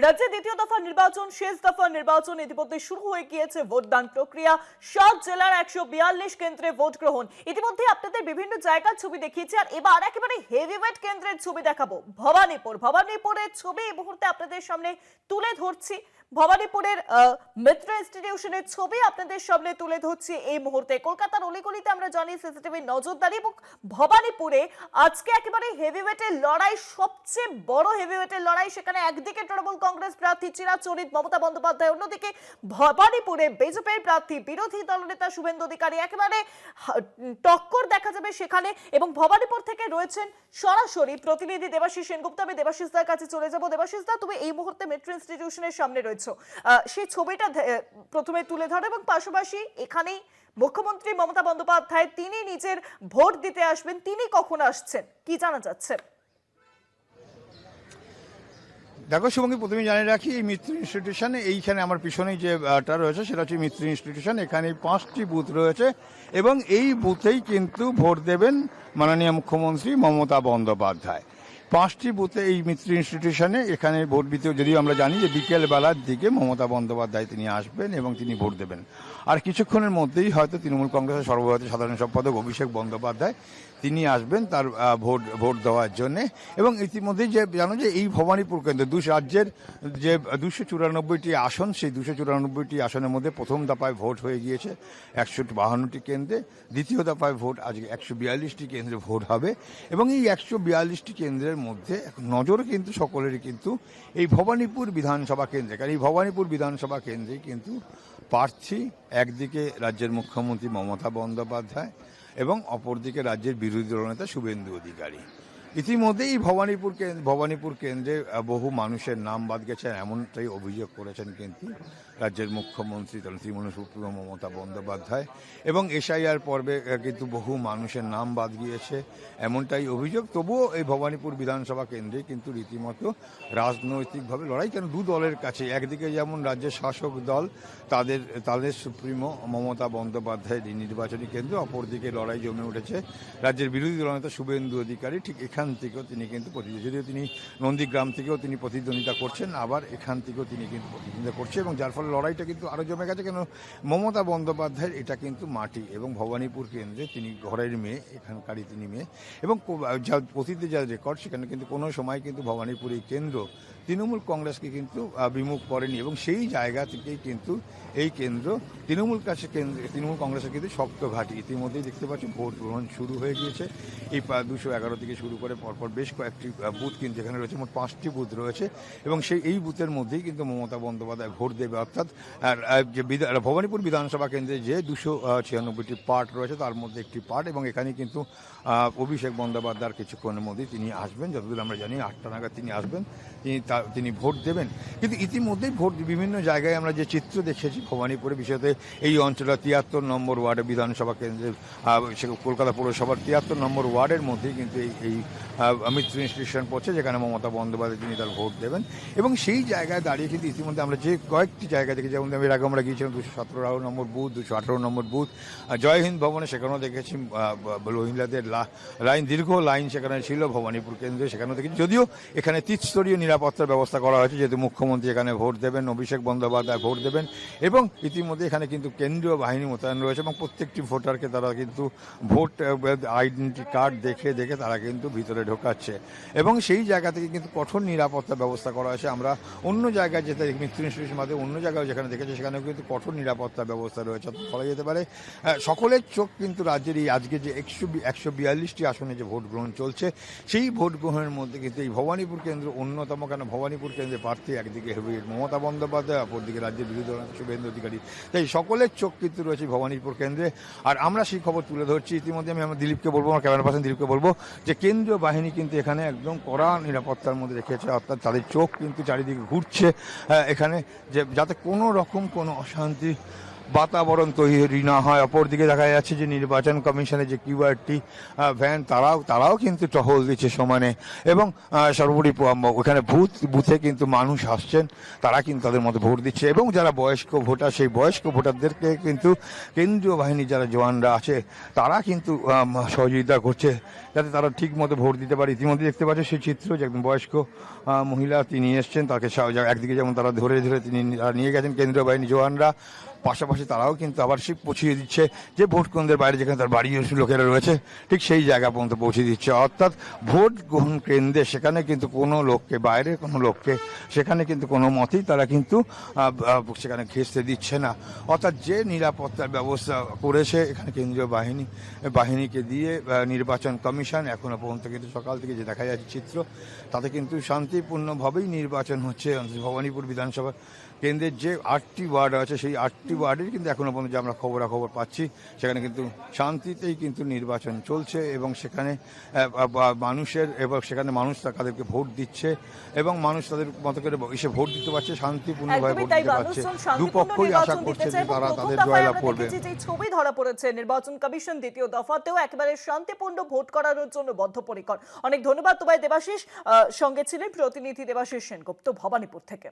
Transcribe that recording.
রাজ্যে দ্বিতীয় দফা নির্বাচন, শেষ দফা নির্বাচন ইতিমধ্যে শুরু হয়ে গিয়েছে ভোটদান প্রক্রিয়া। 7 জেলার 142 কেন্দ্রে ভোট গ্রহণ। ইতিমধ্যে আপনাদের বিভিন্ন জায়গার ছবি দেখিয়েছি, আর এবার একেবারে হেভিওয়েট কেন্দ্রের ছবি দেখাবো। ভবানীপুরের ছবি এই মুহূর্তে আপনাদের সামনে তুলে ধরছি। ভবানীপুরের মিত্র ইনস্টিটিউশনের ছবি আপনাদের সামনে তুলে ধরছি এই মুহূর্তে। কলকাতার অলিগলিতে আমরা জানি সিসিটিভি নজরদারি, এবং ভবানীপুরে আজকে একেবারে হেভিওয়েটের লড়াই, সবচেয়ে বড় হেভিওয়েটের লড়াই। সেখানে একদিকে তৃণমূল কংগ্রেস প্রার্থী চিরাচরিত মমতা বন্দ্যোপাধ্যায়, অন্যদিকে ভবানীপুরে বিজেপির প্রার্থী বিরোধী দলনেতা শুভেন্দু অধিকারী। একেবারে টক্কর দেখা যাবে সেখানে। এবং ভবানীপুর থেকে রয়েছেন সরাসরি প্রতিনিধি দেবাশিস সেনগুপ্ত। আমি দেবাশিস দার কাছে চলে যাব। দেবাশিস দা, তুমি এই মুহূর্তে মেট্রো ইনস্টিটিউশনের সামনে রয়েছে, সেই ছবিটা প্রথমে তুলে ধরো, এবং পাশাপাশি এখানেই মুখ্যমন্ত্রী মমতা বন্দ্যোপাধ্যায় তিনি নিজের ভোট দিতে আসবেন, তিনি কখন আসছেন, কি জানা যাচ্ছে? দেখো শুভঙ্গী, প্রথমে জানিয়ে রাখি এই মিত্র ইনস্টিটিউশনে, এইখানে আমার পিছনেই যেটা রয়েছে সেটা হচ্ছে মিত্র ইনস্টিটিউশন। এখানে 5টি বুথ রয়েছে এবং এই বুথেই কিন্তু ভোট দেবেন মাননীয় মুখ্যমন্ত্রী মমতা বন্দ্যোপাধ্যায়। 5টি বুথে এই মিত্র ইনস্টিটিউশনে এখানে ভোট দিতে, যদিও আমরা জানি যে বিকেল বেলার দিকে মমতা বন্দ্যোপাধ্যায় তিনি আসবেন এবং তিনি ভোট দেবেন। আর কিছুক্ষণের মধ্যেই হয়তো তৃণমূল কংগ্রেসের সর্বভারতীয় সাধারণ সম্পাদক অভিষেক বন্দ্যোপাধ্যায় তিনি আসবেন তার ভোট দেওয়ার জন্যে। এবং ইতিমধ্যেই যে জানো যে এই ভবানীপুর কেন্দ্র রাজ্যের যে 294টি আসন, সেই 294টি আসনের মধ্যে প্রথম দফায় ভোট হয়ে গিয়েছে 152টি কেন্দ্রে। দ্বিতীয় দফায় ভোট আজকে 142টি কেন্দ্রে ভোট হবে। এবং এই 142টি কেন্দ্রের মধ্যে নজর কিন্তু সকলেরই কিন্তু এই ভবানীপুর বিধানসভা কেন্দ্রে। কারণ এই ভবানীপুর বিধানসভা কেন্দ্রে কিন্তু প্রার্থী একদিকে রাজ্যের মুখ্যমন্ত্রী মমতা বন্দ্যোপাধ্যায় এবং অপরদিকে রাজ্যের বিরোধী দলনেতা শুভেন্দু অধিকারী। ইতিমধ্যেই ভবানীপুর কেন্দ্রে বহু মানুষের নাম বাদ গেছে, এমনটাই অভিযোগ করেছেন কিন্তু রাজ্যের মুখ্যমন্ত্রী তৃণমূল সুপ্রিমো মমতা বন্দ্যোপাধ্যায়। এবং এসআইআর পর্বে কিন্তু বহু মানুষের নাম বাদ গিয়েছে, এমনটাই অভিযোগ। তবুও এই ভবানীপুর বিধানসভা কেন্দ্রে কিন্তু রীতিমতো রাজনৈতিকভাবে লড়াই। কেন দু দলের কাছে, একদিকে যেমন রাজ্যের শাসক দল তাদের সুপ্রিমো মমতা বন্দ্যোপাধ্যায়ের নির্বাচনী কেন্দ্র, অপরদিকে লড়াই জমে উঠেছে রাজ্যের বিরোধী দলনেতা শুভেন্দু অধিকারী। ঠিক এখান থেকেও তিনি কিন্তু যদিও তিনি নন্দীগ্রাম থেকেও তিনি প্রতিদ্বন্দ্বিতা করছেন, আবার এখান থেকেও তিনি কিন্তু প্রতিদ্বন্দ্বিতা করছেন, এবং যার ফলে লড়াইটা কিন্তু আরও জমে গেছে। কেন মমতা বন্দ্যোপাধ্যায়ের এটা কিন্তু মাটি, এবং ভবানীপুর কেন্দ্রে তিনি ঘরের মেয়ে, এখানকারই তিনি মেয়ে। এবং অতীতে যা রেকর্ড, সেখানে কিন্তু কোনো সময় কিন্তু ভবানীপুর এই কেন্দ্র তৃণমূল কংগ্রেসকে কিন্তু বিমুখ করেনি, এবং সেই জায়গা থেকেই কিন্তু এই কেন্দ্র তৃণমূল কংগ্রেসের কিন্তু শক্ত ঘাঁটি। ইতিমধ্যেই দেখতে পাচ্ছি ভোট গ্রহণ শুরু হয়ে গিয়েছে। এই 211 থেকে শুরু করে পরপর বেশ কয়েকটি বুথ কিন্তু এখানে রয়েছে, মোট 5টি বুথ রয়েছে। এবং এই বুথের মধ্যেই কিন্তু মমতা বন্দ্যোপাধ্যায় ভোট দেবে। অর্থাৎ যে ভবানীপুর বিধানসভা কেন্দ্রে যে 296টি পার্ট রয়েছে তার মধ্যে একটি পার্ট, এবং এখানে কিন্তু অভিষেক বন্দ্যোপাধ্যায় কিছুক্ষণের মধ্যেই তিনি আসবেন। যতদূর আমরা জানি 8টা নাগাদ তিনি আসবেন, তিনি ভোট দেবেন। কিন্তু ইতিমধ্যেই বিভিন্ন জায়গায় আমরা যে চিত্র দেখেছি ভবানীপুরে, বিশেষত এই অঞ্চলের 73 নম্বর ওয়ার্ডে বিধানসভা কেন্দ্রের কলকাতা পৌরসভার 73 নম্বর ওয়ার্ডের মধ্যেই কিন্তু এই মিত্র ইনস্টিটিউশন পড়ছে, যেখানে মমতা বন্দ্যোপাধ্যায় তিনি তার ভোট দেবেন। এবং সেই জায়গায় দাঁড়িয়ে কিন্তু ইতিমধ্যে আমরা যে কয়েকটি জায়গা থেকে, যেমন এর আগে আমরা গিয়েছিলাম 217 নম্বর বুথ, 218 নম্বর বুথ, জয় হিন্দ ভবনে, সেখানেও দেখেছি মহিলাদের দীর্ঘ লাইন সেখানে ছিল ভবানীপুর কেন্দ্রে, সেখানেও দেখেছি। যদিও এখানে ত্রিস্তরীয় নিরাপত্তার ব্যবস্থা করা হয়েছে, যেহেতু মুখ্যমন্ত্রী এখানে ভোট দেবেন, অভিষেক বন্দ্যোপাধ্যায় ভোট দেবেন। এবং ইতিমধ্যে এখানে কিন্তু কেন্দ্রীয় বাহিনী মোতায়েন রয়েছে, এবং প্রত্যেকটি ভোটারকে তারা কিন্তু ভোট আইডেন্টি কার্ড দেখে তারা কিন্তু ভিতরে ঢোকাচ্ছে। এবং সেই জায়গা থেকে কিন্তু কঠোর নিরাপত্তা ব্যবস্থা করা হয়েছে। আমরা অন্য জায়গায় যেতে মিত্র ইনস্টিটিউশন মাধ্যমে অন্য জায়গায় যেখানে দেখেছি, সেখানেও কিন্তু কঠোর নিরাপত্তা ব্যবস্থা রয়েছে। বলা যেতে পারে সকলের চোখ কিন্তু রাজ্যের এই আজকে যে 142টি আসনে যে ভোট গ্রহণ চলছে, সেই ভোট গ্রহণের মধ্যে কিন্তু এই ভবানীপুর কেন্দ্র অন্যতম। কেন ভবানীপুর কেন্দ্রে প্রার্থী একদিকে মমতা বন্দ্যোপাধ্যায়, অপরদিকে রাজ্যের বিরোধী দল শুভেন্দু অধিকারী। তাই সকলের চোখ কিন্তু রয়েছে ভবানীপুর কেন্দ্রে, আর আমরা সেই খবর তুলে ধরছি। ইতিমধ্যে আমি আমার দিলীপকে বলবো, আমার ক্যামেরা পার্সন দিলীপকে বলবো যে কেন্দ্রীয় বাহিনী কিন্তু এখানে একদম কড়া নিরাপত্তার মধ্যে রেখেছে। অর্থাৎ তাদের চোখ কিন্তু চারিদিকে ঘুরছে এখানে, যে যাতে কোনো রকম কোনো অশান্তি বাতাবরণ তৈরি না হয়। অপরদিকে দেখা যাচ্ছে যে নির্বাচন কমিশনের যে কিউআরটি ভ্যান তারাও কিন্তু টহল দিচ্ছে সমানে, এবং সর্বোপরি ওখানে বুথে কিন্তু মানুষ আসছেন, তারা কিন্তু তাদের মতো ভোট দিচ্ছে, এবং যারা বয়স্ক ভোটার সেই বয়স্ক ভোটারদেরকে কিন্তু কেন্দ্রীয় বাহিনী যারা জওয়ানরা আছে তারা কিন্তু সহযোগিতা করছে যাতে তারা ঠিক মতো ভোট দিতে পারে। ইতিমধ্যে দেখতে পাচ্ছে সেই চিত্র যে একজন বয়স্ক মহিলা তিনি এসছেন, তাকে একদিকে যেমন তারা ধরে তিনি নিয়ে গেছেন কেন্দ্রীয় বাহিনী জওয়ানরা, পাশাপাশি তারাও কিন্তু আবার সে পৌঁছিয়ে দিচ্ছে যে ভোট কেন্দ্রের বাইরে যেখানে তার বাড়ির লোকেরা রয়েছে ঠিক সেই জায়গা পর্যন্ত পৌঁছে দিচ্ছে। অর্থাৎ ভোট গ্রহণ কেন্দ্রে সেখানে কিন্তু কোনো লোককে, বাইরে কোনো লোককে সেখানে কিন্তু কোনো মতেই তারা কিন্তু সেখানে ঘেঁষতে দিচ্ছে না। অর্থাৎ যে নিরাপত্তার ব্যবস্থা করেছে এখানে কেন্দ্রীয় বাহিনীকে দিয়ে নির্বাচন কমিশন, এখনো পর্যন্ত কিন্তু সকাল থেকে যে দেখা যাচ্ছে চিত্র তাতে কিন্তু শান্তিপূর্ণভাবেই নির্বাচন হচ্ছে। ভবানীপুর বিধানসভা কেন্দ্রের যে 8টি ওয়ার্ড আছে সেই 8টি ওয়ার্ডের কিন্তু এখনো পর্যন্ত যে আমরা খবরাখবর পাচ্ছি সেখানে কিন্তু শান্তিতেই কিন্তু নির্বাচন চলছে, এবং সেখানে সেখানে মানুষ তাদেরকে ভোট দিচ্ছে এবং মানুষ তাদের মতো করে এসে ভোট দিতে পারছে, শান্তিপূর্ণভাবে ভোট দিতে পারছে। দুপক্ষই আশা করছে যে তারা তাদের জয়লাভ করবে। যে ছবি ধরা পড়েছে, নির্বাচন কমিশন দ্বিতীয় দফাতেও একেবারে শান্তিপূর্ণ ভোট করানোর জন্য বদ্ধপরিকর। অনেক ধন্যবাদ তোমায় দেবাশিস, সঙ্গে ছিলেন প্রতিনিধি দেবাশিস সেনগুপ্ত ভবানীপুর থেকে।